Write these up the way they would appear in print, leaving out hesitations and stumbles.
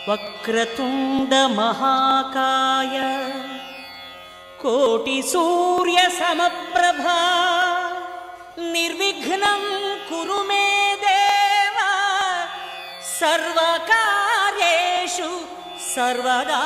వక్రతుండ మహాకాయ కోటి సూర్య సమప్రభా నిర్విఘ్నం కురు మే దేవ సర్వకార్యేషు సర్వదా.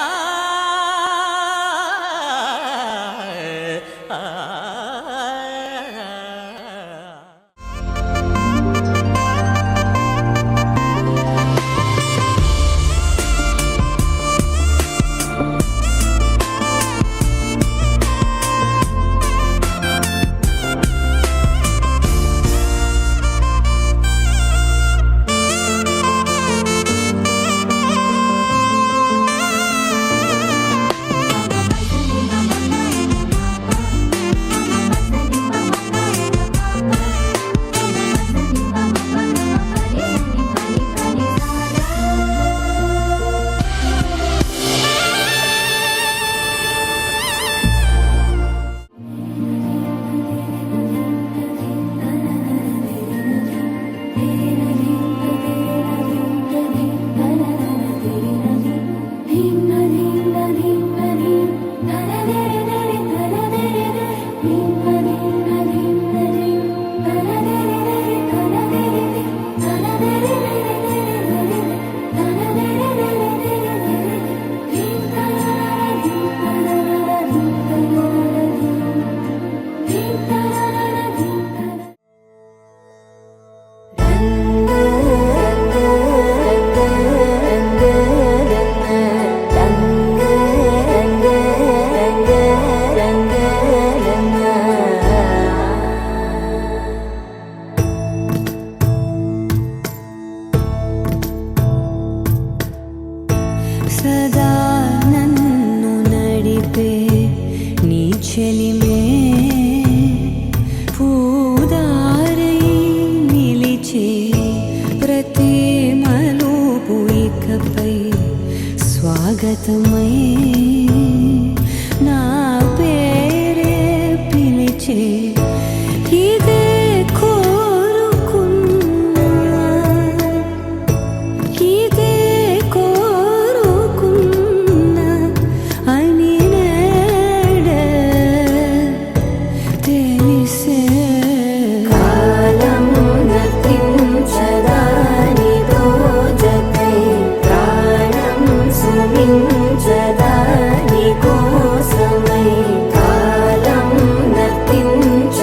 సదా నన్ను నడిపే నీ చెలిమే పూదారై నిలిచే ప్రతి మలుపు ఇకపై స్వాగతమై నా పేరే పిలిచే ఇదే కాలం నర్తించ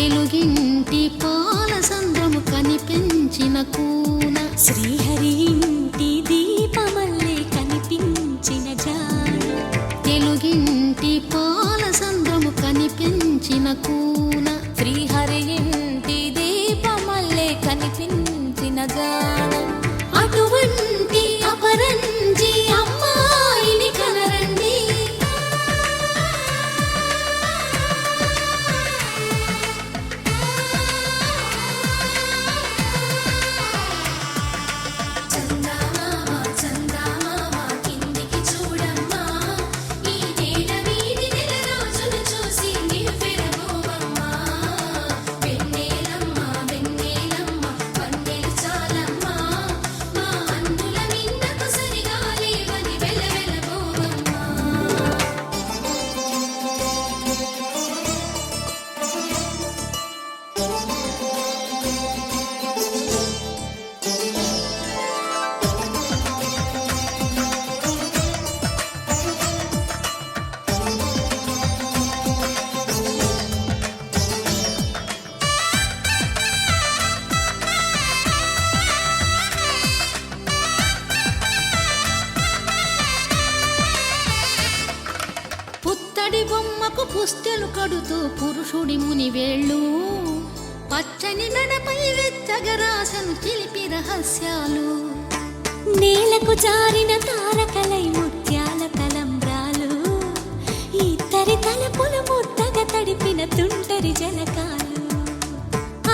తెలుగింటి పాల సంద్రము కనిపించిన కూన శ్రీహరి ఇంటి దీపమల్లే కనిపించిన జాన తెలుగింటి పాల సంద్రము కనిపించిన కూన శ్రీహరి ఇంటి దీపమల్లే కనిపించిన జాన అటువంటి అపరంజి అమ్మాయిని కనరండి చందమామ చందమామ కిందికి చూడమ్మా ఈ నేల వీధి నెల రోజులు చూసి నివ్వెరబోవమ్మా వెన్నెలమ్మ వెన్నెలమ్మ వన్నెలు చాలమ్మా మా అందుల మిన్నకు సరిగా లేవని వెలవెలబోవమ్మా పుత్తడి బొమ్మకు పుస్తెలు కడుతూ పురుషుడి ముని వేళ్ళు పచ్చని మెడపై వెచ్చగరాసను చిలిపి రహస్యాలు నేలకు జారిన తారకలై ముత్యాల తలంబ్రాలు ఇద్దరి తలపులు ముద్దగా తడిపిన తుంటరి జలకాలు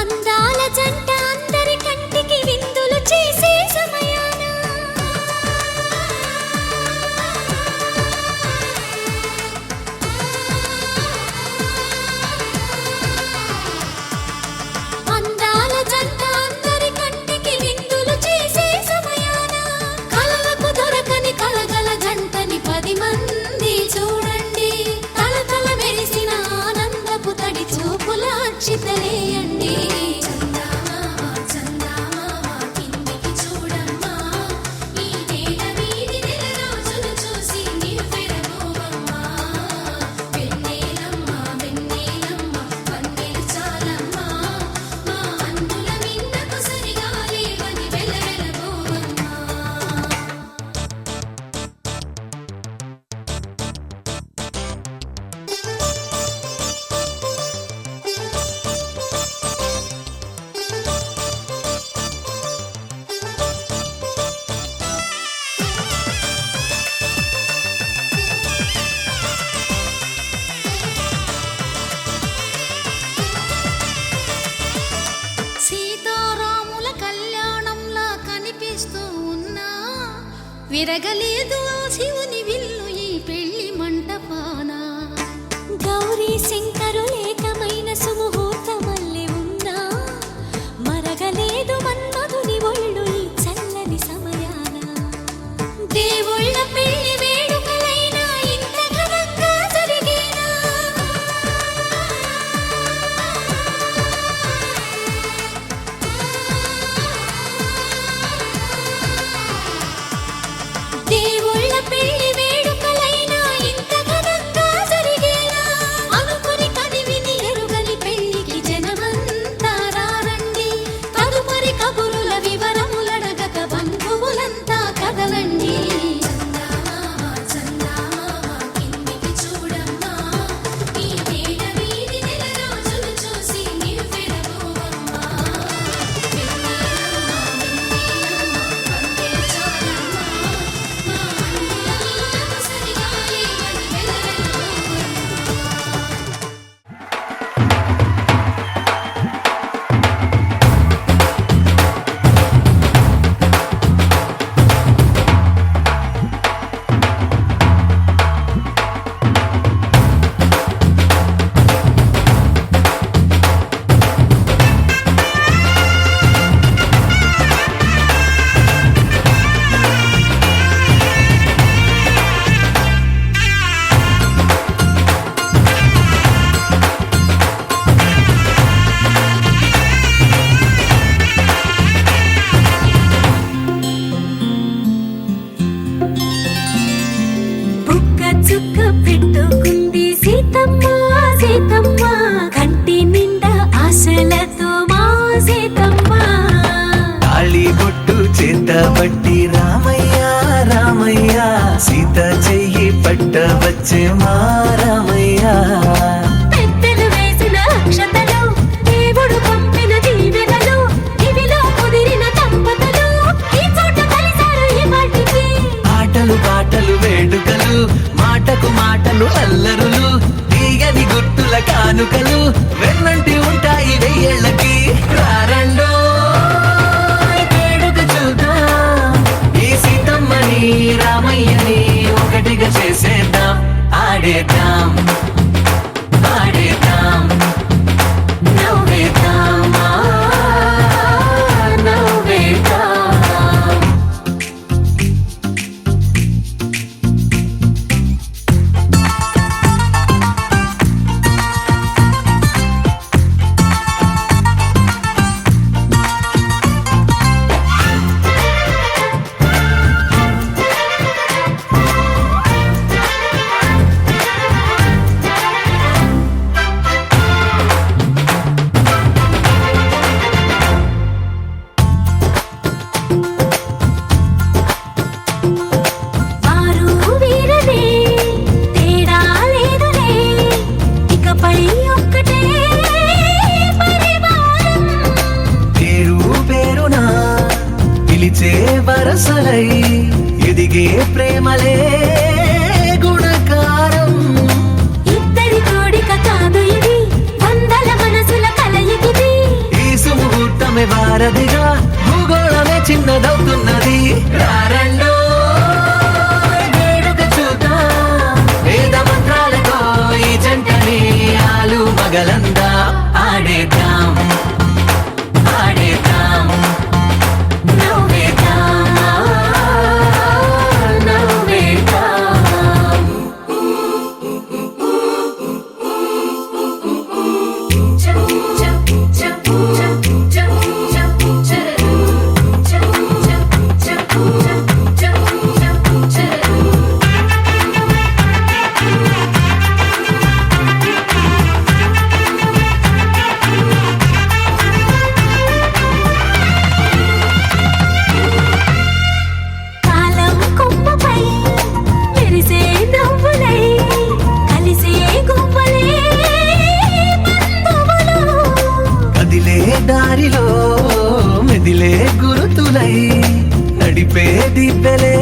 అందాల జంట అందరి కంటికి విందులు చేసే సమయాన అందాల జంట అందరి కంటికి విందులు చేసే సమయాన కలలకు దొరకని కలగల జంటని 10 మంది చూడండి తలతల మెరిసిన ఆనందపు తడి చూపుల అక్షితలేయండి చందమామ చందమామ కిందికి చూడమ్మా ఈ నేల వీధి నెల రోజులు చూసి నివ్వెరబోవమ్మా వెన్నెలమ్మ వెన్నెలమ్మ వన్నెలు చాలమ్మా మా అందుల మిన్నకు సరిగా లేవని వెలవెలబోవమ్మా సీతారాముల కళ్యాణంలా కనిపిస్తూ ఉన్నా విరగలేదు ఆ శివుని విల్లు ఈ పెళ్లి మంటపాన గౌరీ శంకరులేకమైన సుముహూర్తమల్లె ఉన్నా మరగలేదు మన్మధుని ఒళ్ళు ఈ చల్లని సమయాన దేవుళ్ళ పెళ్లి వేడుకలైనా ఇంత ఘనంగా జరిగేనా దేవుళ్ళ పెళ్లి వేడుకలైనా ఇంత ఘనంగా జరిగేనా అనుకుని వచ్చే మారమయ్యా. పెద్దలు వేసిన అక్షతలు, దేవుడు పంపిన దీవెనలు, ఇవిలో కుదిరిన దంపతులు ఈ చోట కలిసారు ఈ వాటికి. ఆటలు పాటలు వేడుకలు, మాటకు మాటలు అల్లరులు, తీయని గుర్తుల కానుకలు వెన్నంటి ఉంటాయి వెయ్యేళ్ళకి. రారండో వేడుక చూద్దాం, ఈ సీతమ్మని రామయ్యని ఒకటిగా చేసేద్దాం. ఆడేద్దాం ఆడేద్దాం నవ్వేద్దాం నవ్వేద్దాం. వారు వీరలే, తేడా లేదులే, ఇకపై ఒక్కటే పరివారం. పేరు పేరునా పిలిచే వరసలై ఎదిగే ప్రేమలే గుణకారం. ఇద్దరి కోడిక కాదు ఇది, వందల మనసుల కలయికిది. ఈ సుముహూర్తమే వారధిగా, భూగోళమే చిన్నదవుతున్నది. రారండో వేడుక చూద్దాం, వేద మంత్రాలతో ఈ జంటని ఆలు మగలందా. ఆడేద్దాం ఆడేద్దాం నవ్వేద్దాం నవ్వేద్దాం. కాలం కొమ్మపై మెరిసే నవ్వులై, కలిసే గువ్వలే బంధువులు. కదిలే దారిలో మెదిలే గురుతులై, నడిపే దిబ్బెలే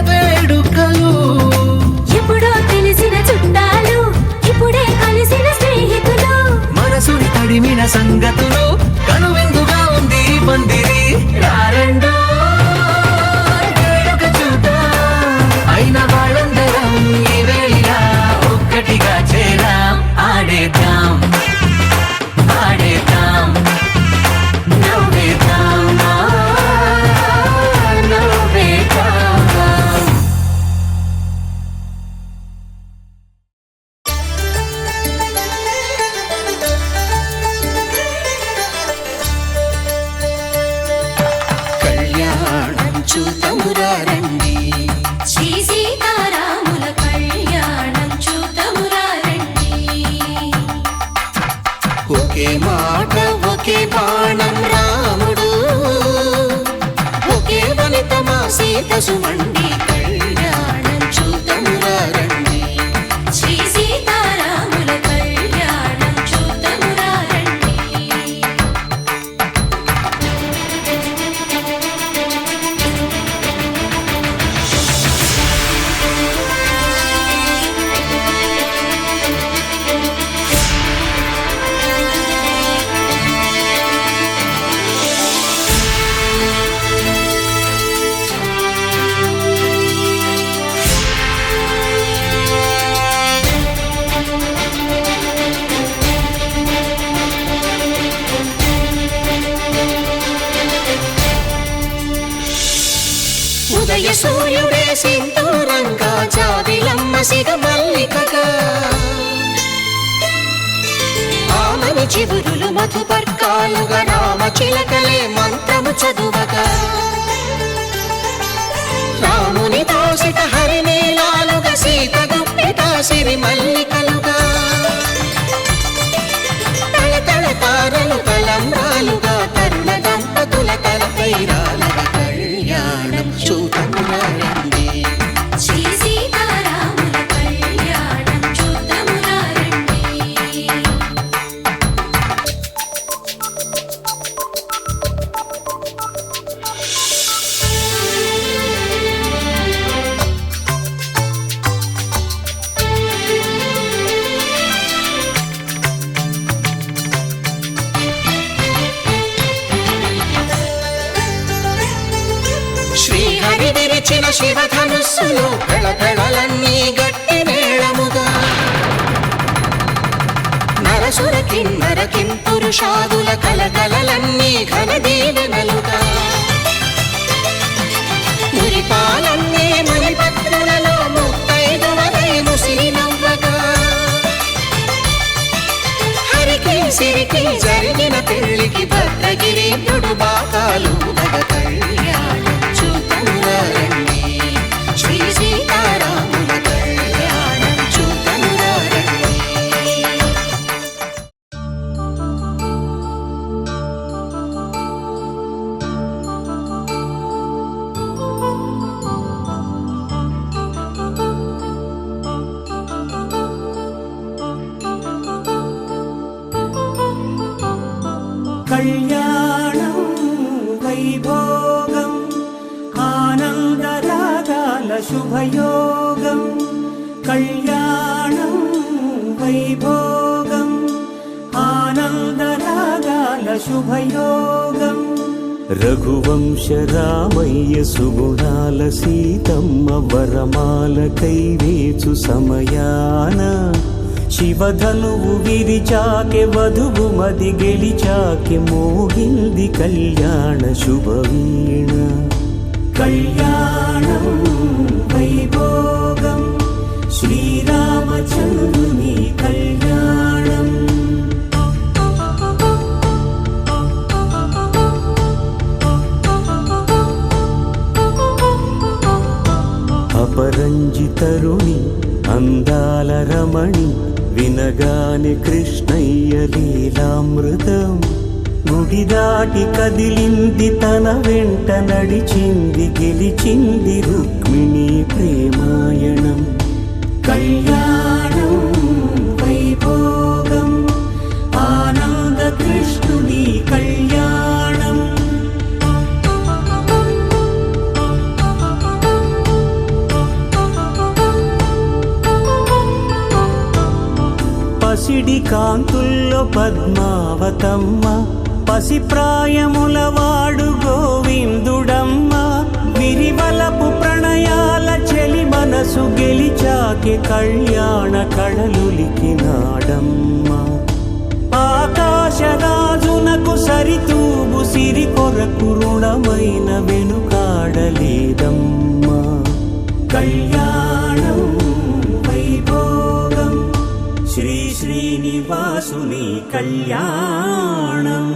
వేడుకలు. ఎప్పుడో తెలిసిన చుట్టాలు, ఇప్పుడే కలిసిన స్నేహితులు. మనసుని తడిమిన సంగతులు, కనువిందుగా ఉంది ఈ పందిరి. రారండో వేడుక చూద్దాం, అయిన వాళ్ళందరం ఈ వేళ ఒక్కటిగా చేరాం. ఆడేద్దాం ఆడేద్దాం నవ్వేద్దాం నవ్వేద్దాం. కళ్యాణం చూతమురా రండి, శ్రీ సీతారాముల కళ్యాణం చూతమురా రండి. ఒకే మాట ఒకే బాణం రాముడు, ఒకే వనిత మా సీత సుమండి. కళ్యాణం చూతమురా రండి, శ్రీ సీతారాముల కళ్యాణం చూతమురా రండి. ఉదయ సూర్యుడే సింధూరంగా, జాబిలమ్మ సిగ మల్లికగా, ఆమని చివురులు మధుపర్కాలుగా, రామ చిలకలే మంత్రము చదువగా, రాముని దోసిట హరినీలాలుగా, సీత గుప్పిట సిరి మల్లికలుగా, తళతళ తారలు తలంబ్రాలుగా, తరుణ దంపతుల తలపైరాలుగా. కళ్యాణం చూతమురా రండి, శ్రీ సీతారాముల శివధనుస్సులో కళకళలన్నీ గట్టి మేళముగా నరసుర కిన్నర కింపురుషాదుల కలకలలన్నీ ఘన దీవెనలుగా మురిపాలన్నీ మునిపత్రులలో ముత్తైదువలై ముసిరి నవ్వగా హరికి సిరికి జరిగిన పెళ్లికి భద్రగిరీంద్రుడు బాకాలు కళ్యాణం చూతమురారండి శ్రీ సీతారాముల కళ్యాణం చూతమురారండి. కళ్యాణం వైభోగం ఆనందరాగాల శుభయోగం కళ్యాణం వైభోగం ఆనందరాగాల శుభయోగం రఘువంశ రామయ్య సుగుణాల సీతమ్మ వరమాల కైవేచు సమయాన శివధనువు విరిచాకె వధువు మది గెలిచాకె మోగింది కళ్యాణ శుభవీణ కళ్యాణం వైభోగం శ్రీరామచంద్రుని కళ్యాణం అపరంజి తరుణి అందాల రమణి వినగానే కృష్ణయ్య లీలామృతం గుడి దాటి కదిలింది తన వెంట నడిచింది గెలిచింది రుక్మిణి ప్రేమాయణం కళ్యాణం వైభోగం ఆనంద కృష్ణుని కళ్యాణం పసిడి కాంతుల్లో పద్మావతమ్మ పసిప్రాయముల వాడు గోవిందుడమ్మ విరివలపు ప్రణయాల చెలి మనసు గెలిచాకె కళ్యాణ కళలులికినాడమ్మ ఆకాశరాజునకు సరితూగు సిరి కొరకు రుణమైన వెనుకాడలేదమ్మ కళ్యాణం వైభోగం శ్రీ శ్రీనివాసుని కళ్యాణం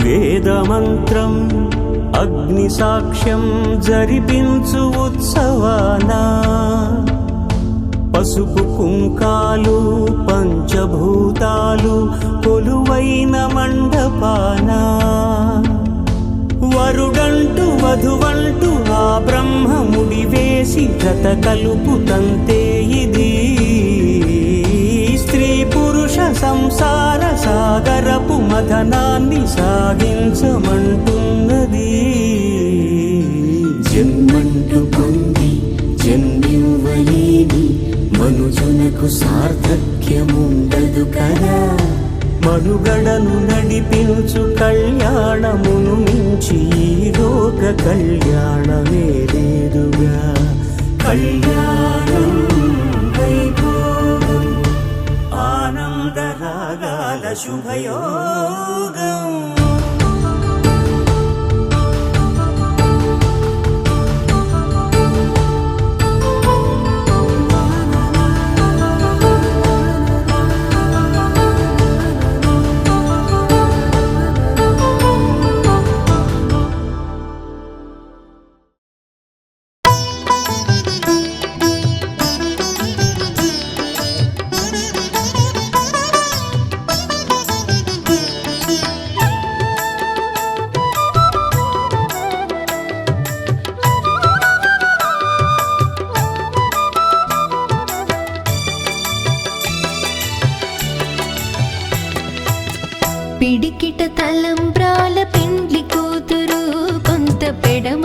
వేదమంత్రం అగ్ని సాక్ష్యం జరిపించు ఉత్సవానా పసుపు కుంకాలు పంచభూతాలు కొలువైన మండపాన వరుడంటూ వధువంటూ ఆ బ్రహ్మముడి వేసి జత కలుపుతంతే ఇది స్త్రీ పురుష సంసార సాగరపు మథనాన్ని సాగించమంటున్నది జన్మంటూ పొంది జన్మివ్వలేని మనుజునకు సార్థక్యముండదు కదా మనుగడను నడిపించు కళ్యాణమును మించి ఈ లోక కళ్యాణమే లేదుగా కళ్యాణం వైభోగం ఆనంద రాగాల శుభయోగం పిడికిట తలంబ్రాల పెండ్లి కూతురు కొంత పెడమ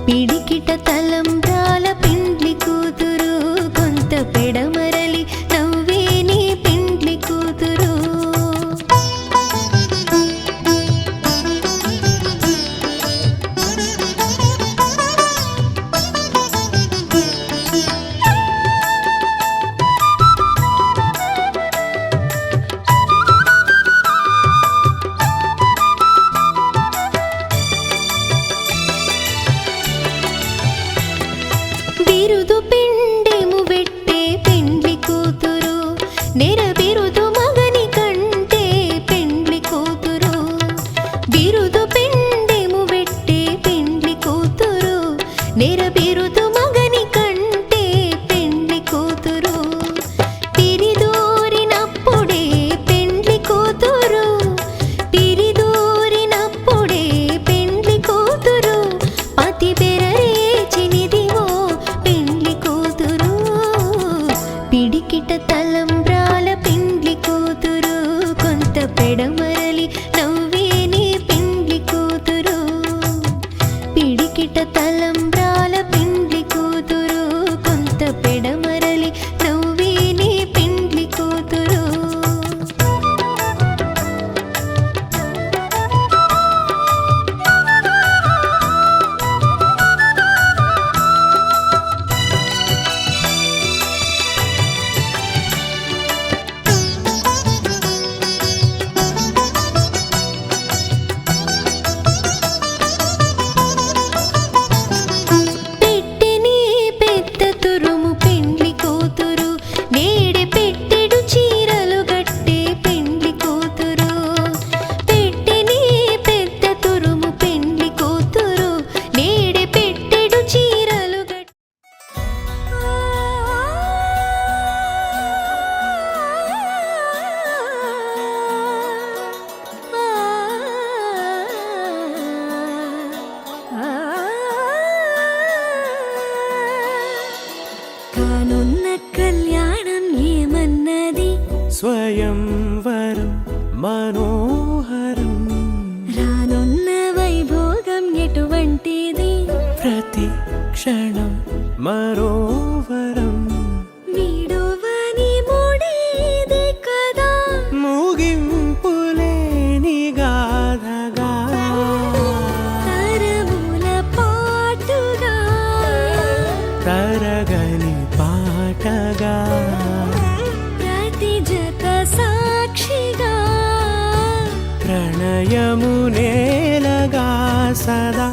పిడికిట తలంబ్రాల పెండ్లి కూతురు కొంత పెడమరలి నవ్వే నీ పెండ్లి కూతురు బిరుదు పిండెము పెట్టే పెండ్లి కూతురు నెర బిరుదు మగని కంటే పెండ్లి కూతురు బిరుదు పిండెము పెట్టే పెండ్లి కూతురు నెర బిరుదు మగని కంటే పెండ్లి కూతురు పిరిదూరినప్పుడే పెండ్లి కూతురు పిరిదూరినప్పుడే పెండ్లి కూతురు పతి పెరరేచినిదివో పెండ్లి కూతురు పిడికిట తలంబ్రాల పెండ్లి కూతురు కొంత పెడమరలి నవ్వే నీ పెండ్లి కూతురు పిడికిట తలంబ్రాల పెండ్లి కూతురు కొంత పెడమరలి నవ్వే నీ పెండ్లి కూతురు పెట్టెని పెద్ద తురుము పెండ్లి కూతురు నేడే పెట్టెడు చీరలు గట్టే పెండ్లి కూతురు పెట్టెని పెద్ద తురుము పెండ్లి కూతురు నేడే పెట్టెడు చీరలు కానున్న కళ్యాణం ఏమన్నది స్వయంవరం మనోహరం రానున్న వైభోగం ఎటువంటిది ప్రతి క్షణం మరోవరం వీడువని మూడేది కదా ముగింపులేని గాథగా తరముల పాటుగా తరగని పాటగా ప్రతి జత సాక్షిగా ప్రణయము నేలగా సదా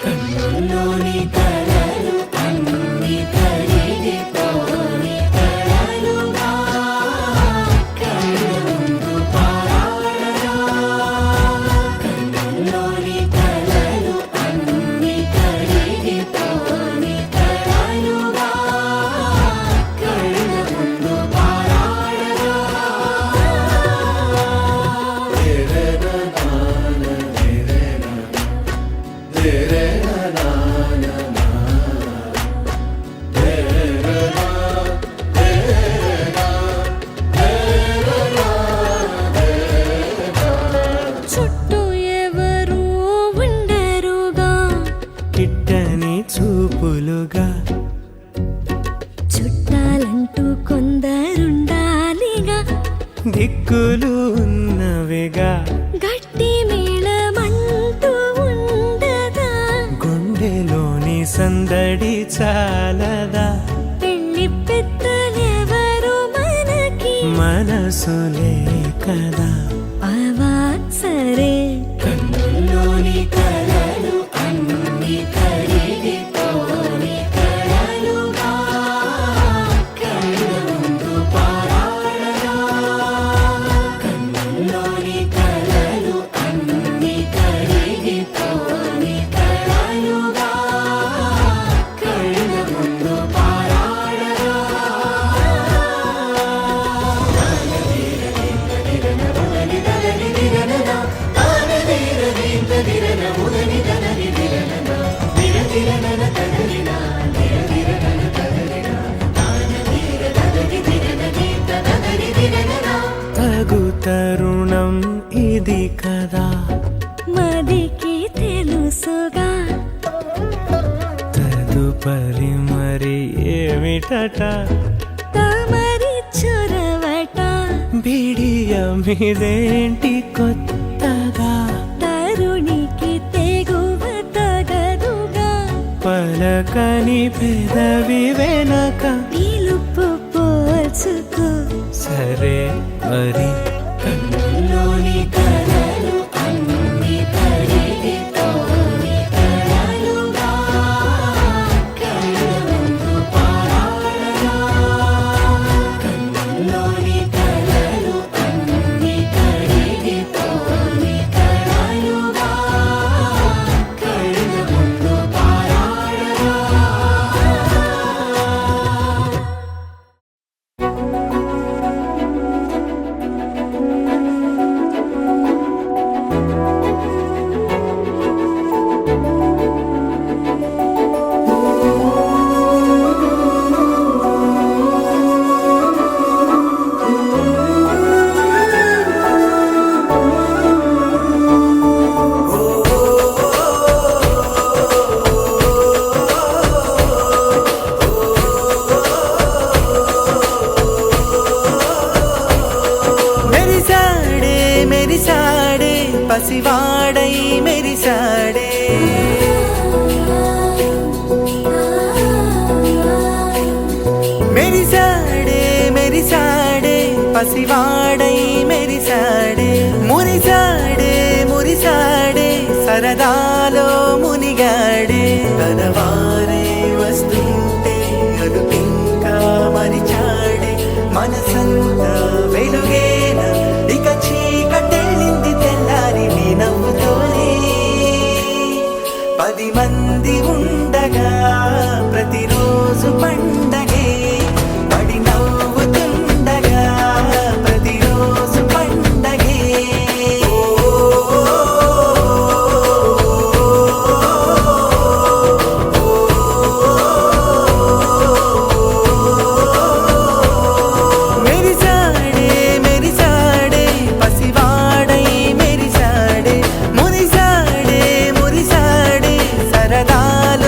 కన్నుల్లోని కలలు అన్ని కరిగిపోని కలలుగా కళ్ళ ముందు పారాడగా కన్నుల్లోని కలలు అన్ని కరిగిపోని కలలుగా కళ్ళ ముందు పారాడగా చుట్టూ ఎవరు ఉండరుగా కిట్టని చూపులుగా చుట్టాలంటూ కొందరుండాలిగా దిక్కులు ఉన్నవిగా గట్టి మేళమంటూ ఉండదా గుండెలోని సందడి చాలదా పెళ్లి పెద్దలెవరు మనకి మనసులే కదా అవా సరే కన్నుల్లోని కలలు అన్ని కరిగిపోని కలలుగా కళ్ళ ముందు పారాడగా కన్నుల్లోని కలలు అన్ని కరిగిపోని కలలుగా కళ్ళ ముందు పారాడగా తగు తరుణం ఇది కదా మదికి తెలుసుగా తదుపరి మరి ఏమిటట తమరి చొరవట బిడియమిదేంటి కొత్తగా తరుణికి తెగువ తగదుగా పలకని పెదవి వెనక పిలుపు పోల్చుకో సరే మరి కన్నుల్లోని కలలు అన్ని కరిగిపోని కలలుగా కళ్ళ ముందు పారాడగా కన్నుల్లోని కలలు అన్ని కరిగిపోని కలలుగా కళ్ళ ముందు పారాడగా మెరిసాడే మెరిసాడే పసివాడై మెరిసాడే మెరిసాడే మెరిసాడే పసివాడై మెరిసాడే మురిసాడే మురిసాడే సరదాలో మునిగాడే తనవారే వస్తుంటే అదుపింకా మరిచాడే మనసంతా వెలుగేన ఇక చీకటెళ్ళింది తెల్లారి నీ నవ్వుతోనే 10 మంది ఉండగా ప్రతిరోజు పండగే పడి నవ్వుతుండగా ప్రతిరోజు పండగే మెరిసాడే మెరిసాడే పసివాడై మెరిసాడే మురిసాడే మురిసాడే సరదాలో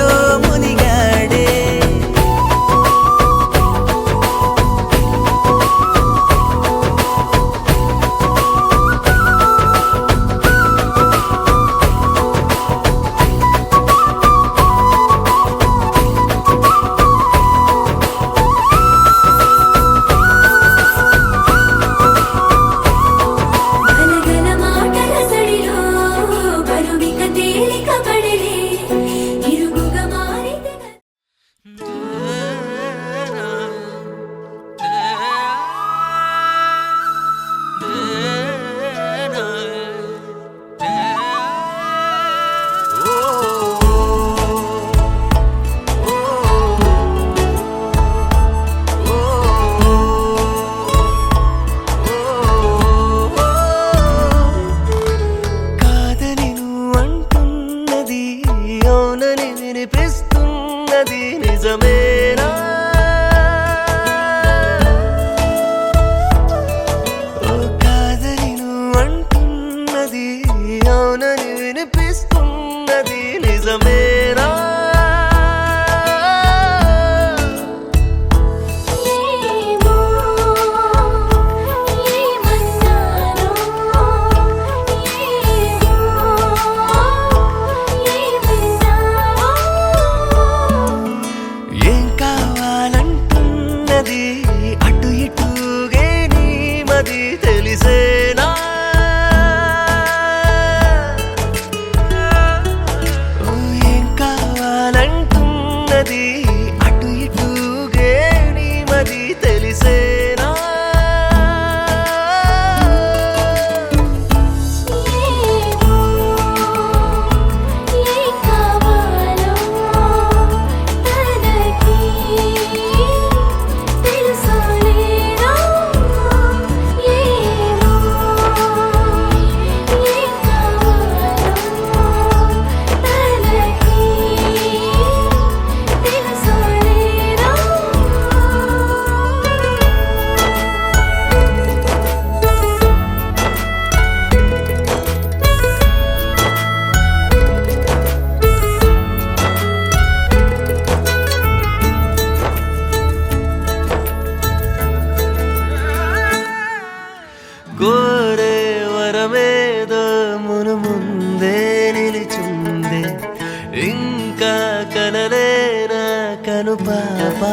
కను పాపా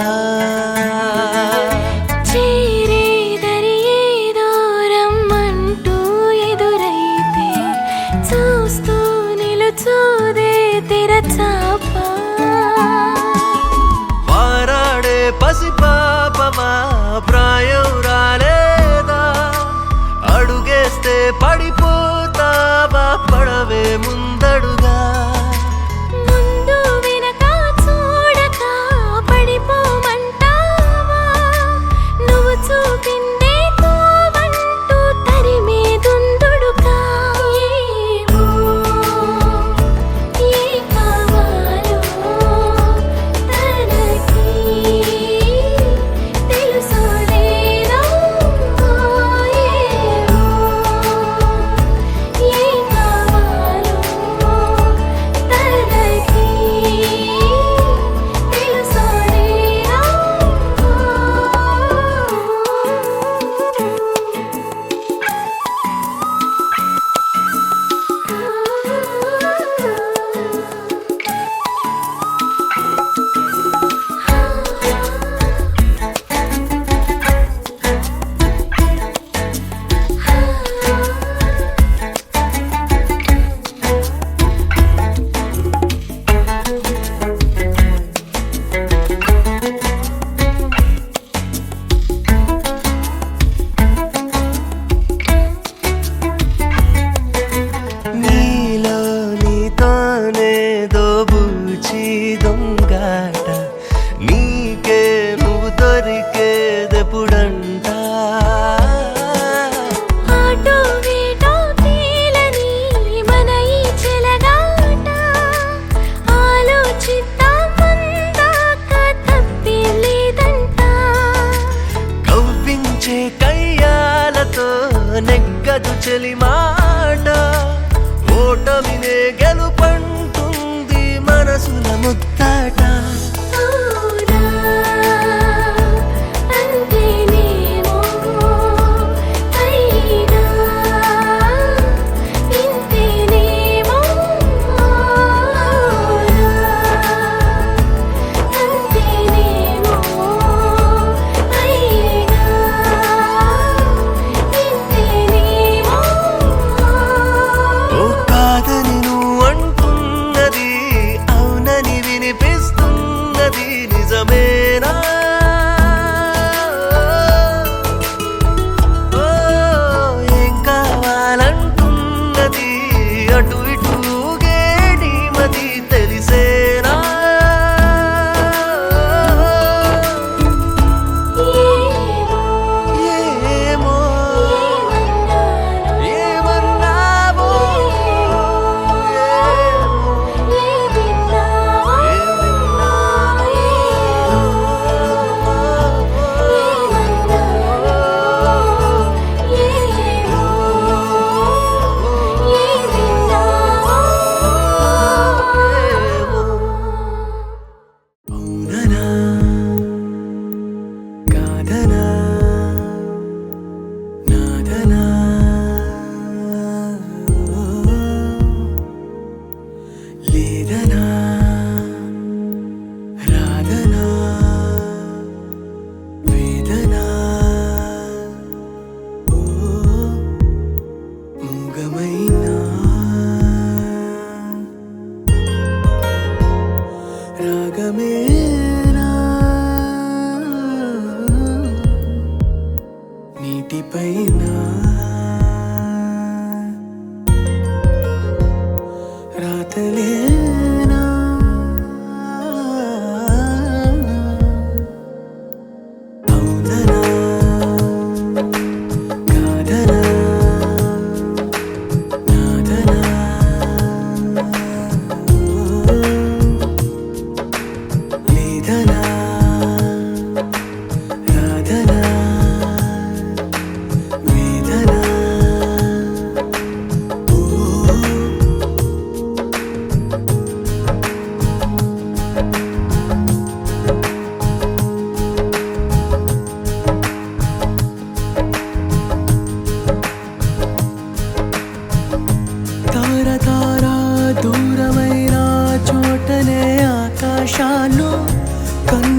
చేరేదరి ఏదో రమ్మంటూ ఎదురైతే చూస్తూ నిలుచోదే తెరచాపా వారాడే పసి పాపమా ప్రాయం రాలేదా అడుగేస్తే పడిపోతావా పడవే ముందడుగా ముందు వెనక చూడక పడిపోమంటావా నువ్వు చూపిందే తోవంటూ తరిమే దుందుడుగా ఏమో ఏ కావాలో తనకి తెలుసో లేదో ఏమో ఏ కావాలో తనకి తెలుసో నీలో నీతోనే దోబూచి దొంగాట నీకే నువ్వు దొరికేదెప్పుడంట ఆటో వేటో తేలని మన ఈ చెలగాట ఆలోచిద్దాం మందాక తప్పే లేదంట కవ్వించే కయ్యాలతో నెగ్గదు చెలి మాట ఓటమినే గెలుపంటుంది మనసుల ముత్తాట అవునా అంతేనేమో అయినా ఇంతేనేమో అవునా అంతేనేమో అయినా ఇంతేనేమో ఓ కాదని నువ్వు అంటున్నది అవునని వినిపిస్తున్నది నిజమేనా ఓ ఏం కావాలంటున్నది అటు ఇటు ఊగేడి మది తెలిసేనా ఏమో ఏమో ఏమన్నావో ఏమో అవుననా కాదనా నాదనా లేదనా రాదనా వేదనా ఓ మూగమైనా రాగమేనా నీటిపైన రాతలేనా అవుననా కాదనా నాదనా లేదనా రాధనా వేదనా కన్ను